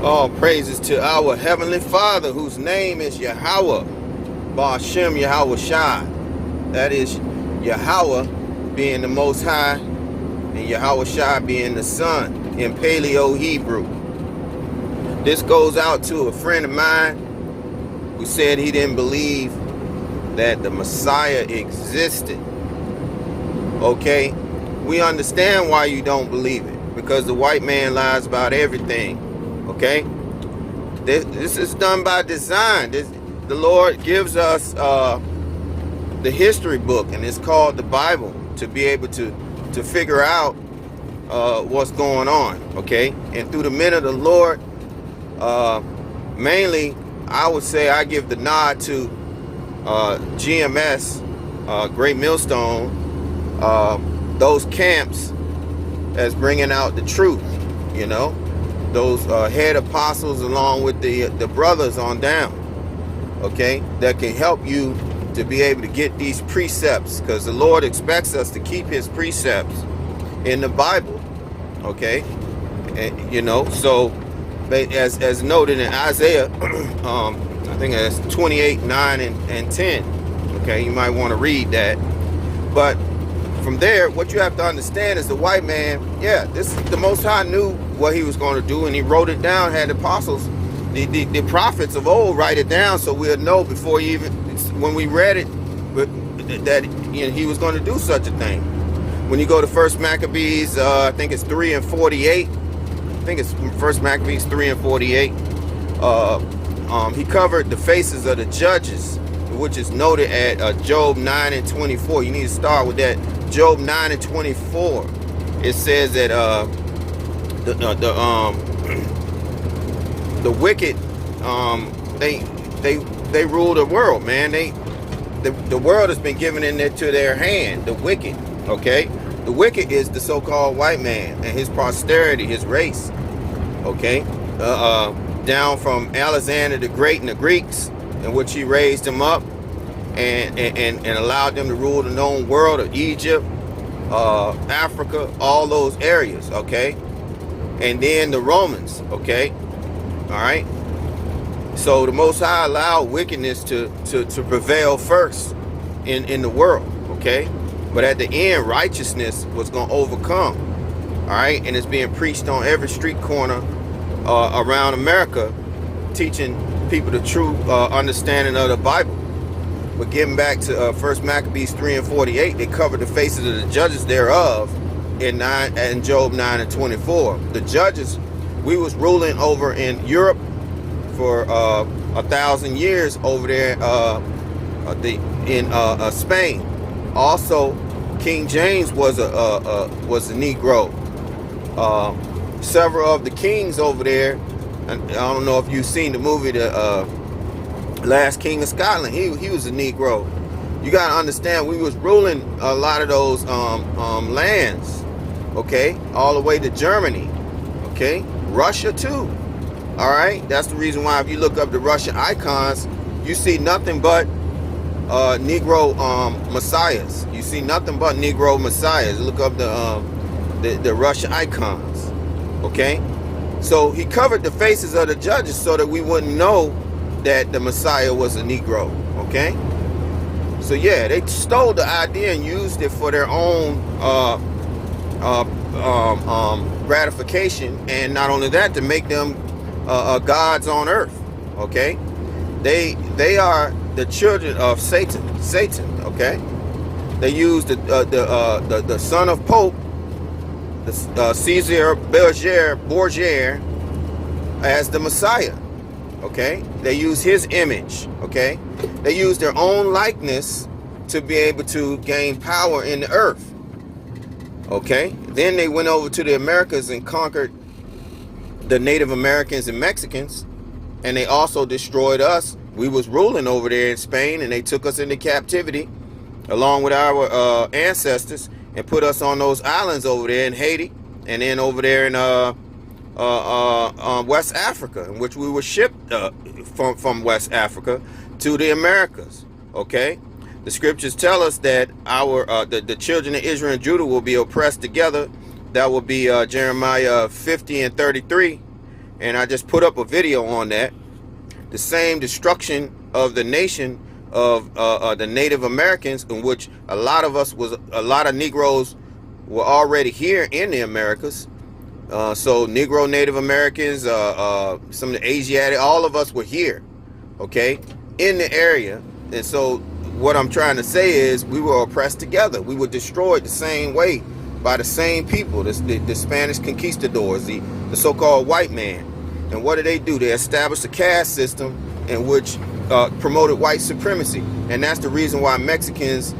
All praises to our Heavenly Father, whose name is Yahweh, Ba'ashem Yahawashi. That is Yahweh being the Most High, and Yahawashi being the Son in Paleo Hebrew. This goes out to a friend of mine who said he didn't believe that the Messiah existed. Okay, we understand why you don't believe it, because the white man lies about everything. Okay, this is done by design. The Lord gives us the history book, and it's called the Bible, to be able to figure out what's going on. Okay, and through the men of the Lord, mainly I would say I give the nod to GMS, Great Millstone, those camps as bringing out the truth, you know, those head apostles along with the brothers on down, okay, that can help you to be able to get these precepts, because the Lord expects us to keep his precepts in the Bible, okay, and, you know, so as noted in Isaiah, I think that's 28:9 and 10, okay, you might want to read that. But from there, what you have to understand is the white man, the Most High knew what he was going to do, and he wrote it down, had the apostles, the prophets of old write it down, so we'll know before he even, when we read it, that he was going to do such a thing. When you go to First Maccabees, I think it's 3 and 48. I think it's First Maccabees 3 and 48. He covered the faces of the judges, which is noted at Job 9 and 24. You need to start with that. Job 9 and 24. It says that the wicked, they rule the world, man. The world has been given into their hand. The wicked, okay. The wicked is the so-called white man and his posterity, his race, okay. Down from Alexander the Great and the Greeks, in which he raised them up and allowed them to rule the known world of Egypt, Africa, all those areas, okay? And then the Romans, okay? All right? So the Most High allowed wickedness to prevail first in the world, okay? But at the end, righteousness was going to overcome, all right? And it's being preached on every street corner around America, teaching people the true understanding of the Bible. But getting back to First Maccabees 3 and 48, they covered the faces of the judges thereof in Job 9 and 24. The judges, we was ruling over in Europe for 1,000 years over there in Spain. Also, King James was a Negro. Several of the kings over there, I don't know if you've seen the movie, the Last King of Scotland. He was a Negro. You got to understand, we was ruling a lot of those lands, okay, all the way to Germany, okay, Russia too. All right, that's the reason why if you look up the Russian icons, you see nothing but Negro messiahs. You see nothing but Negro messiahs. Look up the Russian icons, okay. So he covered the faces of the judges so that we wouldn't know that the Messiah was a Negro, okay? So yeah, they stole the idea and used it for their own gratification, and not only that, to make them gods on earth, okay? They are the children of Satan, okay? They used the son of Pope, Caesar Borgia, as the Messiah, okay? They use his image, okay? They use their own likeness to be able to gain power in the earth, okay? Then they went over to the Americas and conquered the Native Americans and Mexicans, and they also destroyed us. We was ruling over there in Spain, and they took us into captivity along with our ancestors and put us on those islands over there in Haiti, and then over there in West Africa, in which we were shipped from West Africa to the Americas, okay? The scriptures tell us that the children of Israel and Judah will be oppressed together. That will be Jeremiah 50 and 33. And I just put up a video on that. The same destruction of the nation of the Native Americans, in which a lot of Negroes were already here in the Americas. So Negro Native Americans, some of the Asiatic, all of us were here, okay, in the area. And so what I'm trying to say is we were oppressed together. We were destroyed the same way by the same people, the Spanish conquistadors, the so-called white man. And what did they do? They established a caste system in which promoted white supremacy. And that's the reason why Mexicans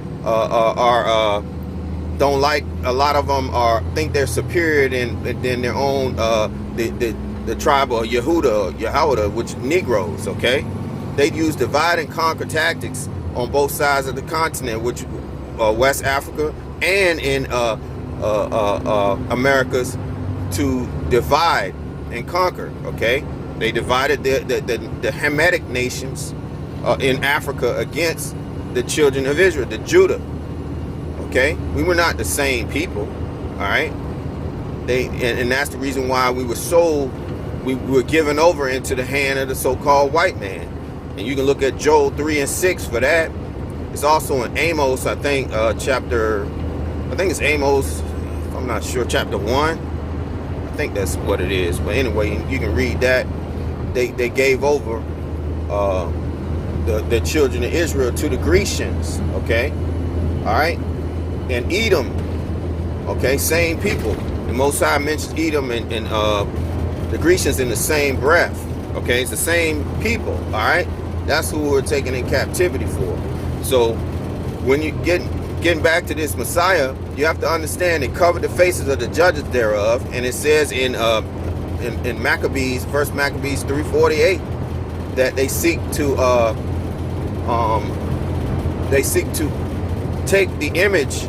don't like, a lot of them think they're superior than their own, the tribe of Yahuda, which Negroes, okay? They use divide and conquer tactics on both sides of the continent, which West Africa and in Americas, to divide and conquer, okay? They divided the Hamitic nations in Africa against the children of Israel, the Judah. Okay, we were not the same people, all right? And that's the reason why we were given over into the hand of the so-called white man. And you can look at Joel 3 and 6 for that. It's also in Amos, I think, it's Amos, I'm not sure, chapter 1. I think that's what it is. But anyway, you can read that. They gave over the children of Israel to the Grecians, okay? All right? And Edom, okay, same people. The Most High mentions Edom and the Grecians in the same breath, okay? It's the same people, all right? That's who we're taken in captivity for. So when you getting back to this Messiah, you have to understand it covered the faces of the judges thereof, and it says in Maccabees, 1 Maccabees 3:48, that they seek to take the image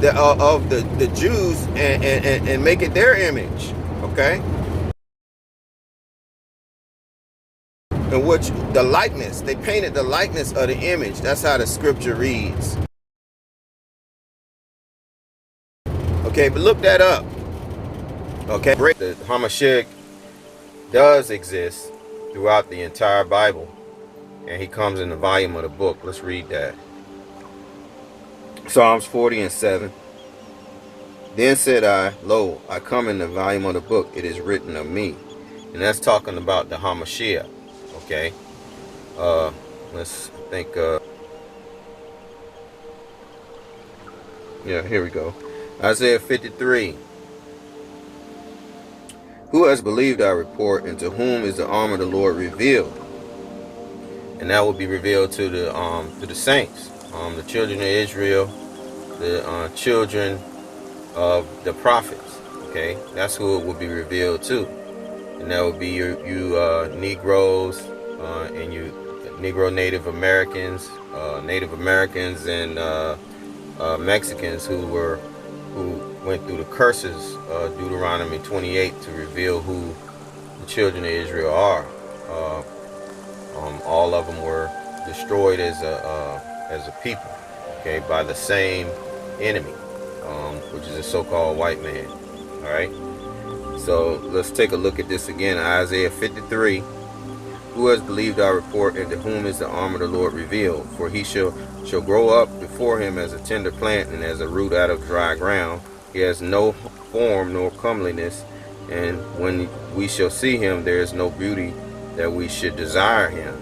of the Jews and make it their image, okay? In which the likeness, they painted the likeness of the image. That's how the scripture reads. Okay, but look that up. Okay, the Hamashiach does exist throughout the entire Bible, and he comes in the volume of the book. Let's read that. Psalms 40 and 7. Then said I, lo, I come in the volume of the book, it is written of me. And that's talking about the Hamashiach. Okay. Let's think, yeah, here we go. Isaiah 53. Who has believed our report, and to whom is the arm of the Lord revealed? And that will be revealed to the saints, the children of Israel, the children of the prophets. Okay, that's who it will be revealed to, and that will be you Negroes and you Negro Native Americans, and Mexicans who went through the curses, Deuteronomy 28, to reveal who the children of Israel are. All of them were destroyed as a people, okay, by the same enemy, which is a so-called white man. All right. So let's take a look at this again. Isaiah 53. Who has believed our report, and to whom is the arm of the Lord revealed? For he shall grow up before him as a tender plant, and as a root out of dry ground. He has no form nor comeliness, and when we shall see him, there is no beauty that we should desire him.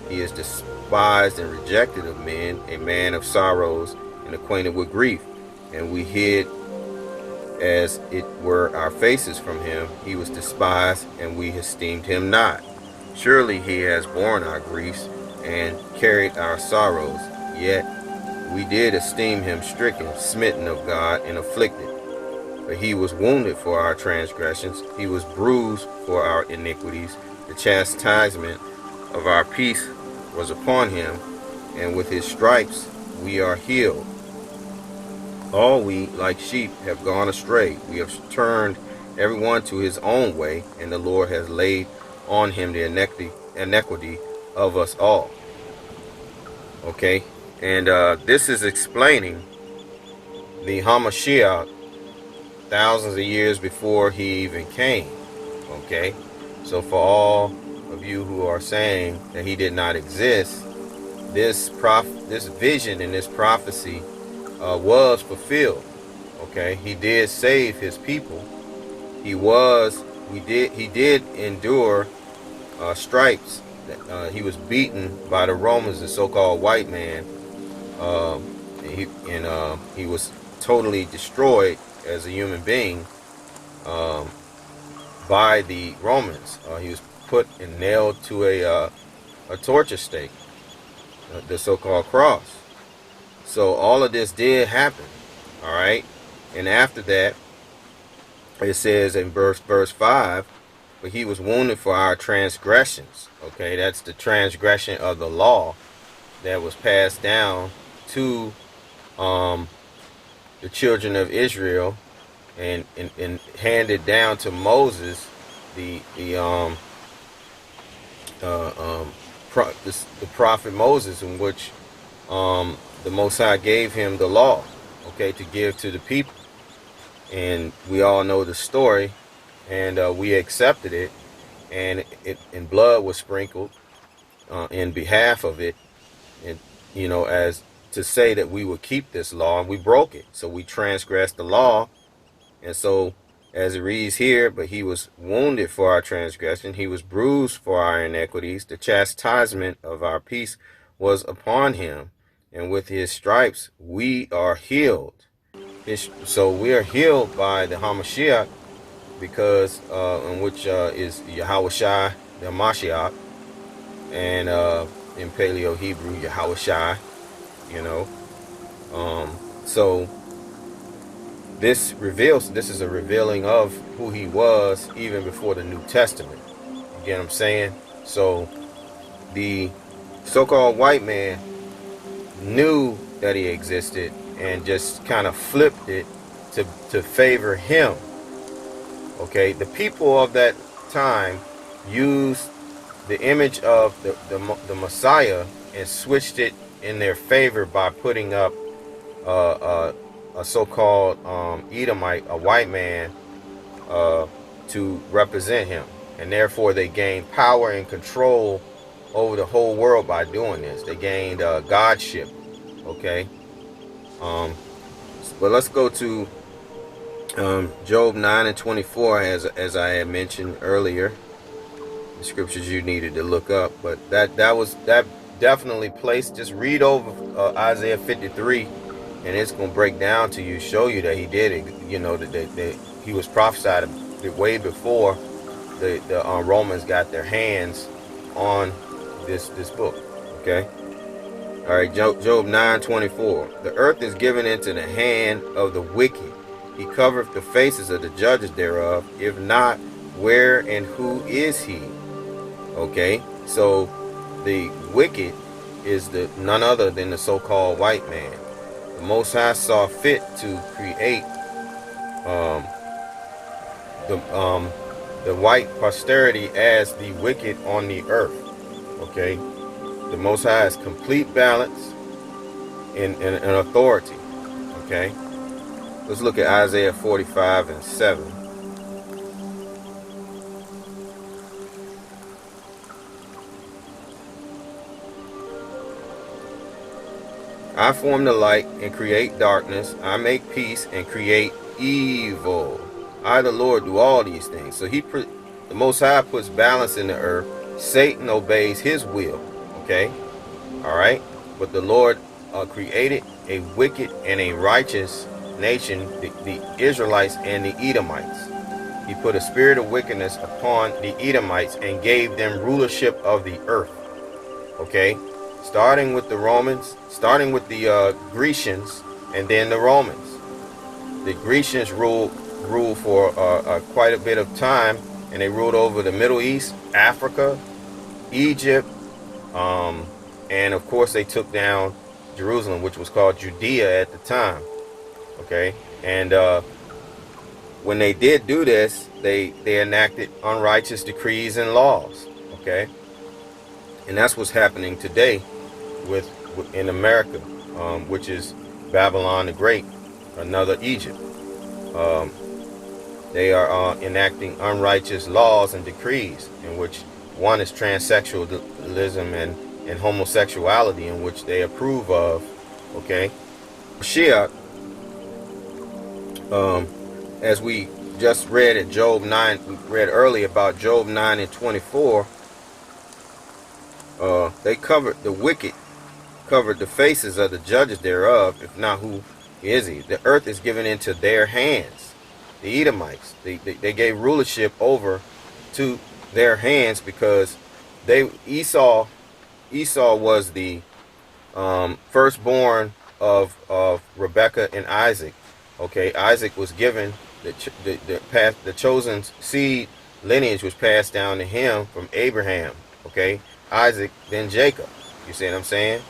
He is despised and rejected of men, a man of sorrows and acquainted with grief. And we hid as it were our faces from him. He was despised, and we esteemed him not. Surely he has borne our griefs and carried our sorrows. Yet we did esteem him stricken, smitten of God, and afflicted. But he was wounded for our transgressions. He was bruised for our iniquities. The chastisement of our peace was upon him, and with his stripes we are healed. All we, like sheep, have gone astray. We have turned everyone to his own way, and the Lord has laid on him the iniquity of us all. Okay, and this is explaining the Hamashiach thousands of years before he even came. Okay, So for all of you who are saying that he did not exist, this vision and this prophecy was fulfilled. Okay, he did save his people. He did endure stripes. He was beaten by the Romans, the so-called white man. He was totally destroyed as a human being by the Romans. He was put and nailed to a torture stake, the so-called cross. So all of this did happen. All right, and after that, it says in verse 5, but he was wounded for our transgressions. Okay, that's the transgression of the law that was passed down to the children of Israel and handed down to Moses, the prophet Moses, in which the Most High gave him the law, okay, to give to the people. And we all know the story, and we accepted it, and blood was sprinkled in behalf of it, and as to say that we would keep this law, and we broke it. So we transgressed the law. And so as it reads here, but he was wounded for our transgression, he was bruised for our iniquities, the chastisement of our peace was upon him, and with his stripes we are healed. So we are healed by the Hamashiach, because in which is Yahawashi, the Mashiach, and in Paleo Hebrew, Yahawashi, so this is a revealing of who he was even before the New Testament. You get what I'm saying? So the so-called white man knew that he existed and just kind of flipped it to favor him. Okay, the people of that time used the image of the Messiah and switched it in their favor by putting up a so-called Edomite, a white man, to represent him, and therefore they gained power and control over the whole world by doing this. They gained godship. Okay, but let's go to Job 9:24, as I had mentioned earlier. The scriptures you needed to look up, but that definitely placed. Just read over Isaiah 53, and it's going to break down to you, show you that he did it. That he was prophesied way before the Romans got their hands on this book. Okay. All right, Job 9:24. The earth is given into the hand of the wicked. He covereth the faces of the judges thereof. If not, where and who is he? Okay, so the wicked is none other than the so-called white man. The Most High saw fit to create the white posterity as the wicked on the earth. Okay, the Most High has complete balance and authority. Okay, let's look at Isaiah 45:7. I form the light and create darkness. I make peace and create evil. I, the Lord, do all these things. So the Most High puts balance in the earth. Satan obeys his will. Okay? All right? But the Lord created a wicked and a righteous nation, the Israelites and the Edomites. He put a spirit of wickedness upon the Edomites and gave them rulership of the earth. Okay? Starting with the Romans, starting with the Grecians, and then the Romans. The Grecians ruled for quite a bit of time, and they ruled over the Middle East, Africa, Egypt, and of course they took down Jerusalem, which was called Judea at the time. Okay, and when they did do this, they enacted unrighteous decrees and laws. Okay, and that's what's happening today in America, which is Babylon the Great, another Egypt. They are enacting unrighteous laws and decrees, in which one is transsexualism and homosexuality, in which they approve of. Okay, Shia, as we just read at Job 9, we read earlier about Job 9 and 24. They covered the wicked, covered the faces of the judges thereof. If not, who is he? The earth is given into their hands. The Edomites, they gave rulership over to their hands because Esau was the firstborn of Rebekah and Isaac. Okay, Isaac was given the chosen seed lineage was passed down to him from Abraham. Okay, Isaac, then Jacob. You see what I'm saying?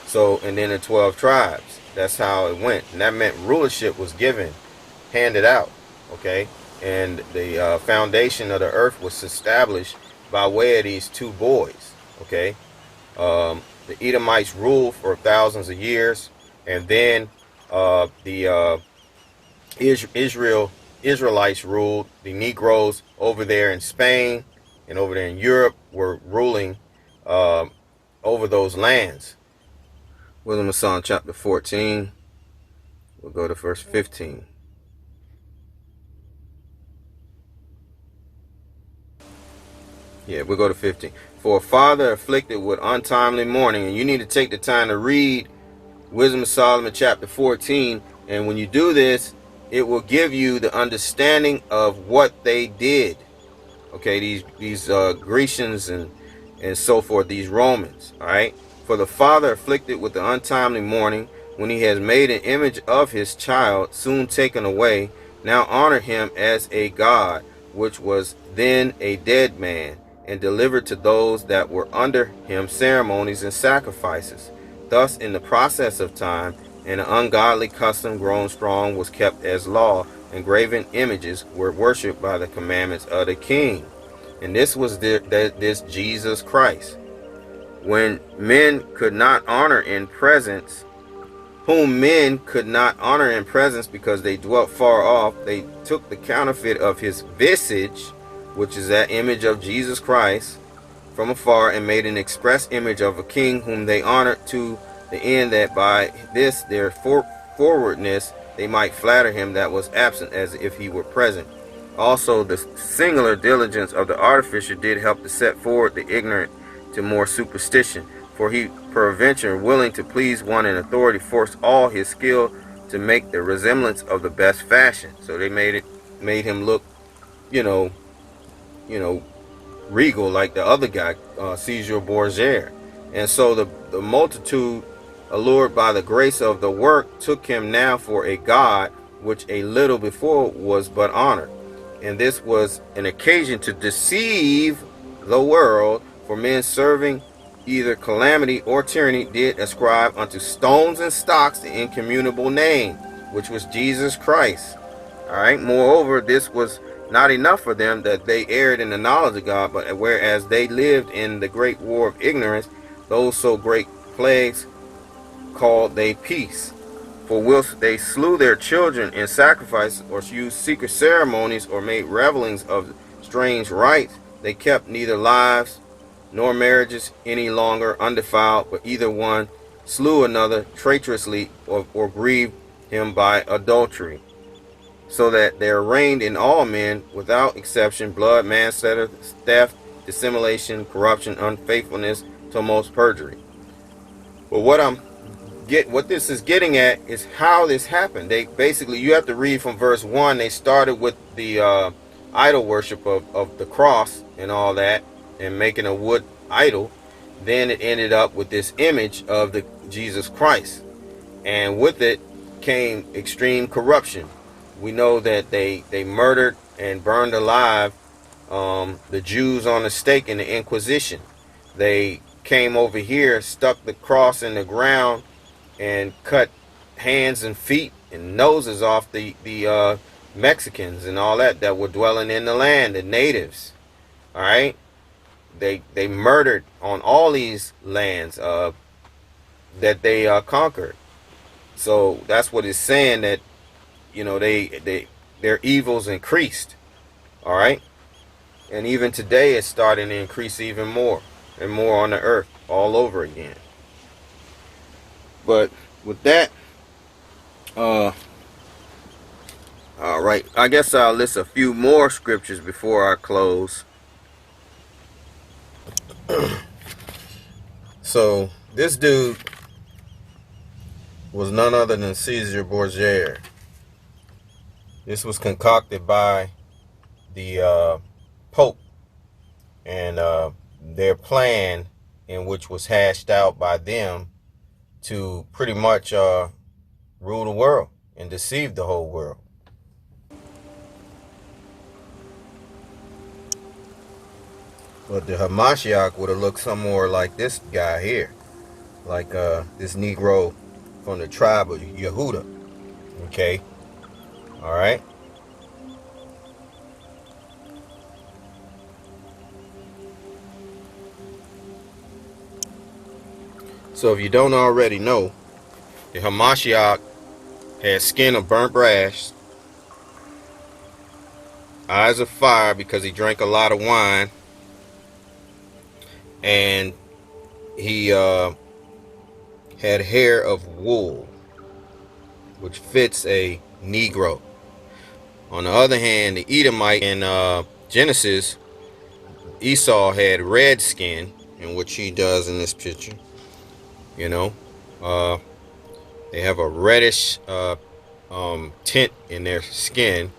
So, and then the 12 tribes. That's how it went, and that meant rulership was given, handed out. Okay, and the foundation of the earth was established by way of these two boys. Okay, the Edomites ruled for thousands of years, and then the Israelites ruled. The Negroes over there in Spain and over there in Europe were ruling over those lands. Wisdom of Solomon chapter 14. We'll go to verse 15. Yeah, we'll go to 15. For a father afflicted with untimely mourning, and you need to take the time to read Wisdom of Solomon chapter 14, and when you do this, it will give you the understanding of what they did. Okay, these Grecians and so forth, these Romans. All right. For the father afflicted with the untimely mourning, when he has made an image of his child, soon taken away, now honor him as a god, which was then a dead man, and delivered to those that were under him ceremonies and sacrifices. Thus, in the process of time, an ungodly custom grown strong was kept as law, and graven images were worshipped by the commandments of the king. And this was this Jesus Christ. When men could not honor in presence, whom men could not honor in presence because they dwelt far off, they took the counterfeit of his visage, which is that image of Jesus Christ, from afar, and made an express image of a king whom they honored, to the end that by this their forwardness they might flatter him that was absent as if he were present. Also the singular diligence of the artificer did help to set forward the ignorant to more superstition, for he peradventure, willing to please one in authority, forced all his skill to make the resemblance of the best fashion. So they made him look, you know, regal like the other guy, Caesar Borgia. And so the multitude, allured by the grace of the work, took him now for a god, which a little before was but honored. And this was an occasion to deceive the world, for men serving either calamity or tyranny did ascribe unto stones and stocks the incommunicable name, which was Jesus Christ. All right. Moreover, this was not enough for them, that they erred in the knowledge of God, but whereas they lived in the great war of ignorance, those so great plagues called they peace. For whilst they slew their children in sacrifice, or used secret ceremonies, or made revelings of strange rites, they kept neither lives nor marriages any longer undefiled, but either one slew another traitorously, or grieved him by adultery. So that there reigned in all men, without exception, blood, manslaughter, theft, dissimulation, corruption, unfaithfulness, to most perjury. But what this is getting at is how this happened. They basically, you have to read from verse 1. They started with the idol worship of the cross and all that, and making a wood idol. Then it ended up with this image of the Jesus Christ, and with it came extreme corruption. We know that they murdered and burned alive the Jews on the stake in the Inquisition. They came over here, stuck the cross in the ground, and cut hands and feet and noses off the Mexicans and all that were dwelling in the land, the natives. All right, they murdered on all these lands that they conquered. So that's what it's saying, that they their evils increased. All right. And even today, it's starting to increase even more and more on the earth all over again. But with that, all right, I guess I'll list a few more scriptures before I close. So this dude was none other than Caesar Borgia. This was concocted by the Pope, and their plan, in which was hashed out by them to pretty much rule the world and deceive the whole world. But the Hamashiach would have looked some more like this guy here, like this Negro from the tribe of Yehuda. Okay, all right. So if you don't already know, the Hamashiach had skin of burnt brass, eyes of fire because he drank a lot of wine, and he had hair of wool, which fits a Negro. On the other hand, the Edomite in Genesis, Esau had red skin, in which he does in this picture. You know, they have a reddish tint in their skin,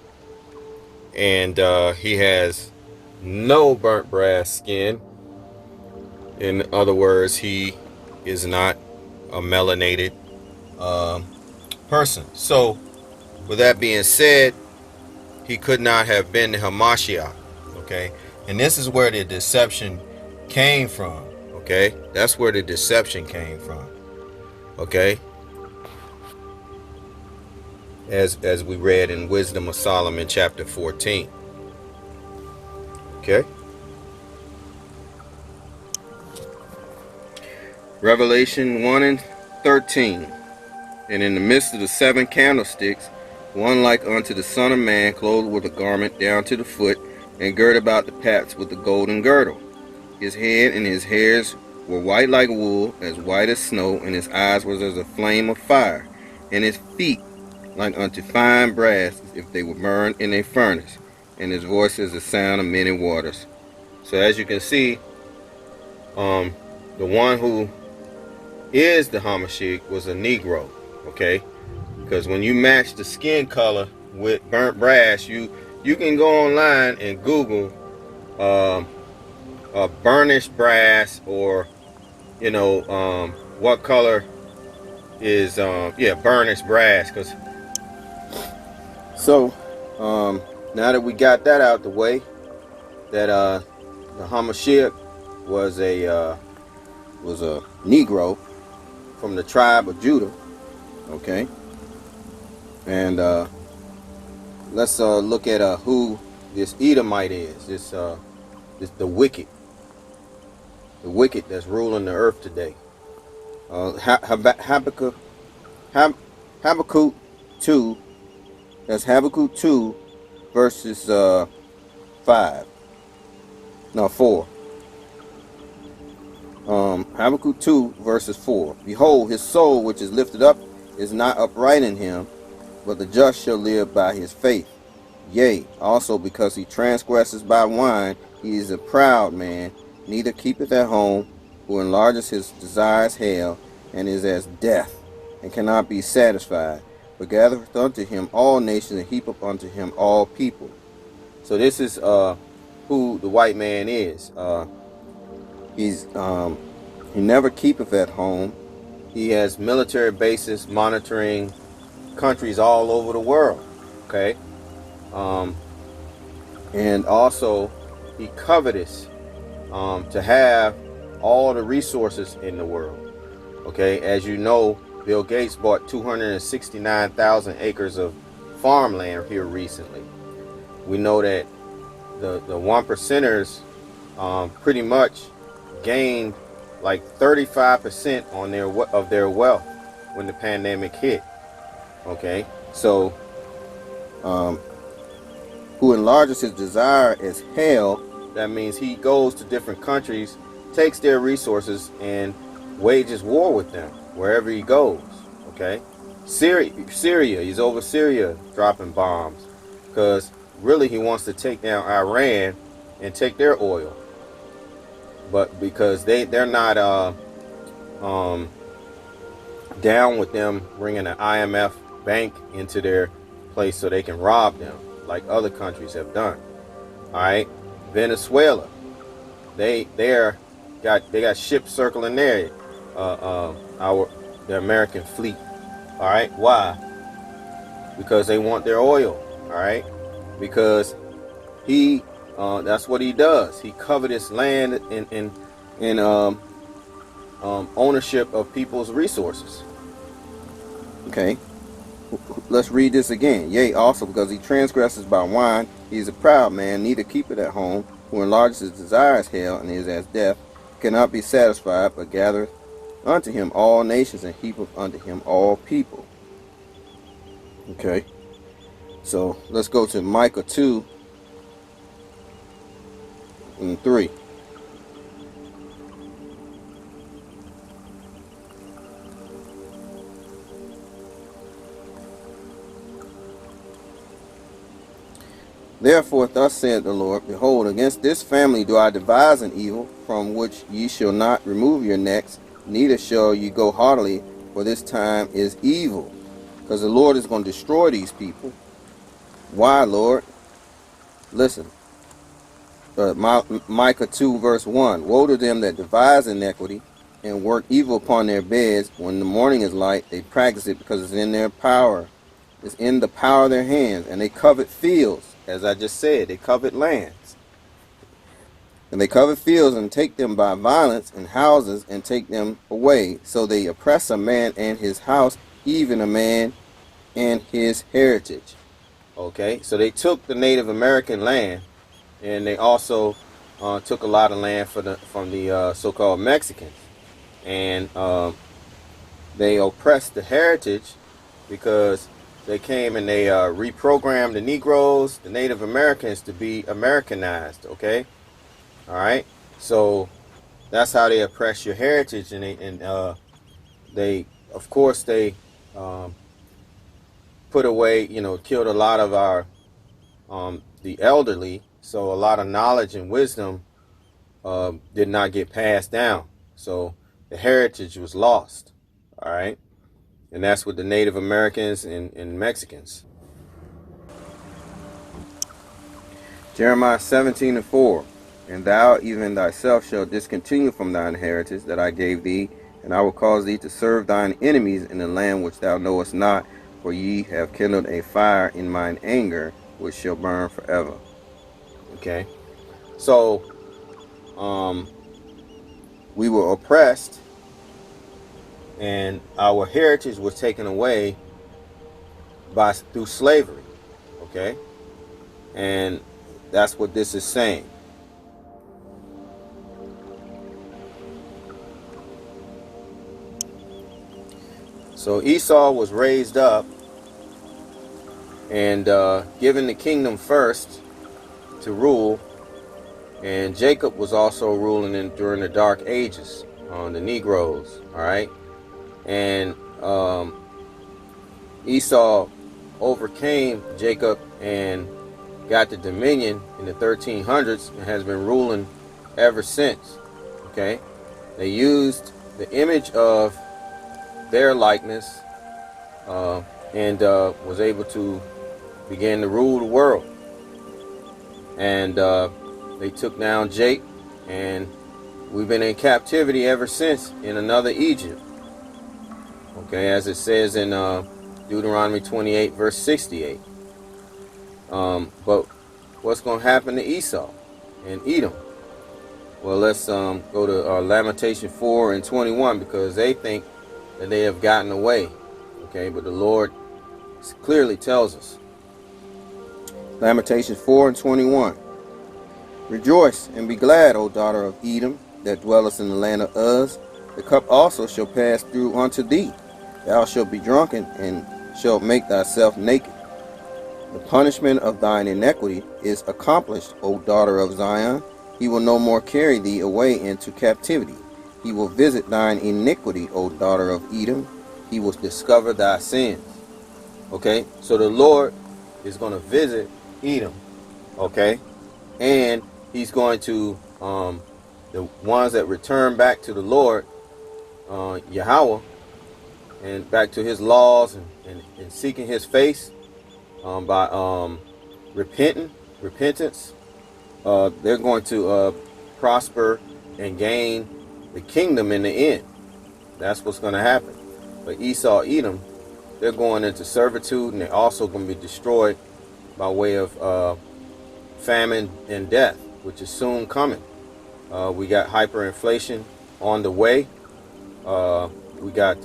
and he has no burnt brass skin. In other words, he is not a melanated person. So, with that being said, he could not have been the Hamashiach. Okay, and this is where the deception came from. Okay, that's where the deception came from. Okay, as we read in Wisdom of Solomon chapter 14. Okay, Revelation 1 and 13. And in the midst of the 7 candlesticks, one like unto the Son of Man, clothed with a garment down to the foot, and girt about the paps with the golden girdle. His head and his hairs were white like wool, as white as snow, and his eyes were as a flame of fire, and his feet like unto fine brass, if they were burned in a furnace, and his voice is the sound of many waters. So as you can see, the one who is the Hamashiach was a Negro. Okay, because when you match the skin color with burnt brass, you can go online and Google burnished brass, or you know what color is burnished brass. Because so now that we got that out the way, that the Hamashiach was a Negro from the tribe of Judah. Okay, and let's look at who this Edomite is. This the wicked that's ruling the earth today. Habakkuk 2. That's Habakkuk 2, verses 4. Habakkuk 2, verses 4. Behold, his soul which is lifted up is not upright in him, but the just shall live by his faith. Yea, also because he transgresses by wine, he is a proud man, neither keepeth at home, who enlarges his desires hell, and is as death, and cannot be satisfied, but gathereth unto him all nations, and heapeth unto him all people. So this is who the white man is. He never keepeth at home. He has military bases monitoring countries all over the world. Okay, and also he covetous to have all the resources in the world. Okay, as you know, Bill Gates bought 269,000 acres of farmland here recently. We know that the one percenters pretty much gained like 35% on their wealth when the pandemic hit. Okay, so who enlarges his desire as hell. That means he goes to different countries, takes their resources, and wages war with them wherever he goes. Okay, Syria, he's over Syria dropping bombs, because really he wants to take down Iran and take their oil. But because they're not down with them bringing an IMF bank into their place so they can rob them, like other countries have done. All right, Venezuela, they got ships circling there, the American fleet. All right, why? Because they want their oil. All right, because he that's what he does. He covetous land in ownership of people's resources. Okay, let's read this again. Yea, also because he transgresses by wine, he is a proud man, neither keepeth at home, who enlarges his desires hell, and is as death, cannot be satisfied, but gathereth unto him all nations, and heapeth unto him all people. Okay, so let's go to Micah 2 and 3. Therefore thus saith the Lord, behold, against this family do I devise an evil, from which ye shall not remove your necks, neither shall ye go haughtily, for this time is evil. Because the Lord is going to destroy these people. Why, Lord? Listen. Micah 2 verse 1. Woe to them that devise iniquity, and work evil upon their beds. When the morning is light, they practice it, because it's in their power. It's in the power of their hands. And they covet fields. As I just said, they covet lands. And they covet fields and take them by violence, and houses and take them away. So they oppress a man and his house, even a man and his heritage. Okay, so they took the Native American land, and they also took a lot of land from the so-called Mexicans. And they oppressed the heritage, because they came and they reprogrammed the Negroes, the Native Americans, to be Americanized. Okay, all right. So that's how they oppress your heritage, and they, of course, they put away, killed a lot of our the elderly. So a lot of knowledge and wisdom did not get passed down. So the heritage was lost. All right. And that's with the Native Americans and Mexicans. Jeremiah 17 and 4. And thou even thyself shalt discontinue from thine heritage that I gave thee, and I will cause thee to serve thine enemies in the land which thou knowest not, for ye have kindled a fire in mine anger, which shall burn forever. Okay. So, we were oppressed, and our heritage was taken away through slavery. Okay, and that's what this is saying. So Esau was raised up and given the kingdom first to rule, and Jacob was also ruling during the dark ages on the Negroes. All right. And Esau overcame Jacob and got the dominion in the 1300s, and has been ruling ever since. Okay, they used the image of their likeness and was able to begin to rule the world. And they took down Jake, and we've been in captivity ever since in another Egypt. Okay, as it says in Deuteronomy 28 verse 68. But what's going to happen to Esau and Edom? Well, let's go to Lamentation 4 and 21, because they think that they have gotten away. Okay, but the Lord clearly tells us. Lamentation 4 and 21. Rejoice and be glad, O daughter of Edom, that dwellest in the land of Uz. The cup also shall pass through unto thee. Thou shalt be drunken, and shalt make thyself naked. The punishment of thine iniquity is accomplished, O daughter of Zion. He will no more carry thee away into captivity. He will visit thine iniquity, O daughter of Edom. He will discover thy sins. Okay, so the Lord is going to visit Edom. Okay, and he's going to, the ones that return back to the Lord, Yahweh, and back to his laws and seeking his face by repentance, they're going to prosper and gain the kingdom in the end. That's what's going to happen. But Esau, Edom, they're going into servitude, and they're also going to be destroyed by way of famine and death, which is soon coming. We got hyperinflation on the way. We got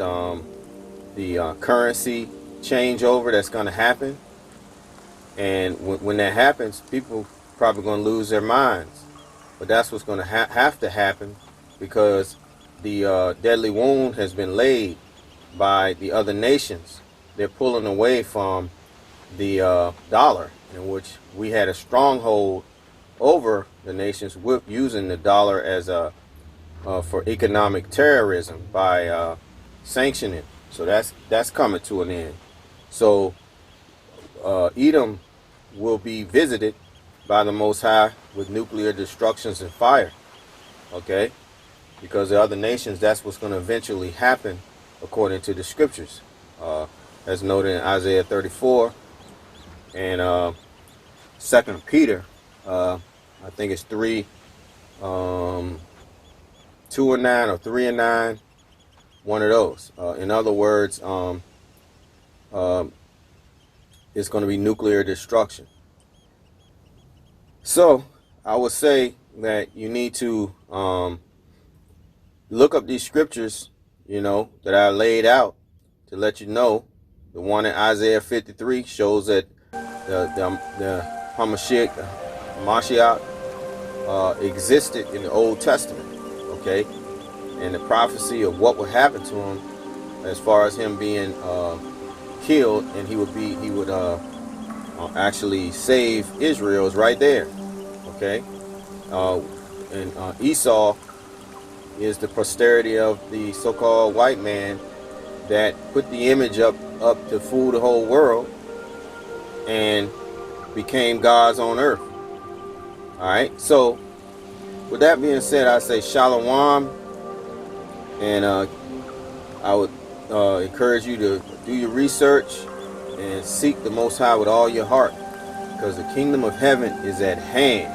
the currency changeover that's going to happen. And when that happens, people probably going to lose their minds. But that's what's going to have to happen, because the deadly wound has been laid by the other nations. They're pulling away from the dollar, in which we had a stronghold over the nations with using the dollar as a for economic terrorism by sanctioning. So that's coming to an end. So Edom will be visited by the Most High with nuclear destructions and fire. Okay, because the other nations, that's what's going to eventually happen according to the scriptures, as noted in Isaiah 34 and 2 Peter. I think it's 2 and 9 or 3 and 9, one of those. In other words, it's going to be nuclear destruction. So I would say that you need to look up these scriptures, that I laid out, to let you know. The one in Isaiah 53 shows that the Hamashiach existed in the Old Testament. Okay, and the prophecy of what would happen to him, as far as him being killed, and he would actually save Israel, is right there. Okay, and Esau is the posterity of the so-called white man that put the image up to fool the whole world and became gods on earth. All right, so with that being said, I say shalom, and I would encourage you to do your research and seek the Most High with all your heart, because the kingdom of heaven is at hand.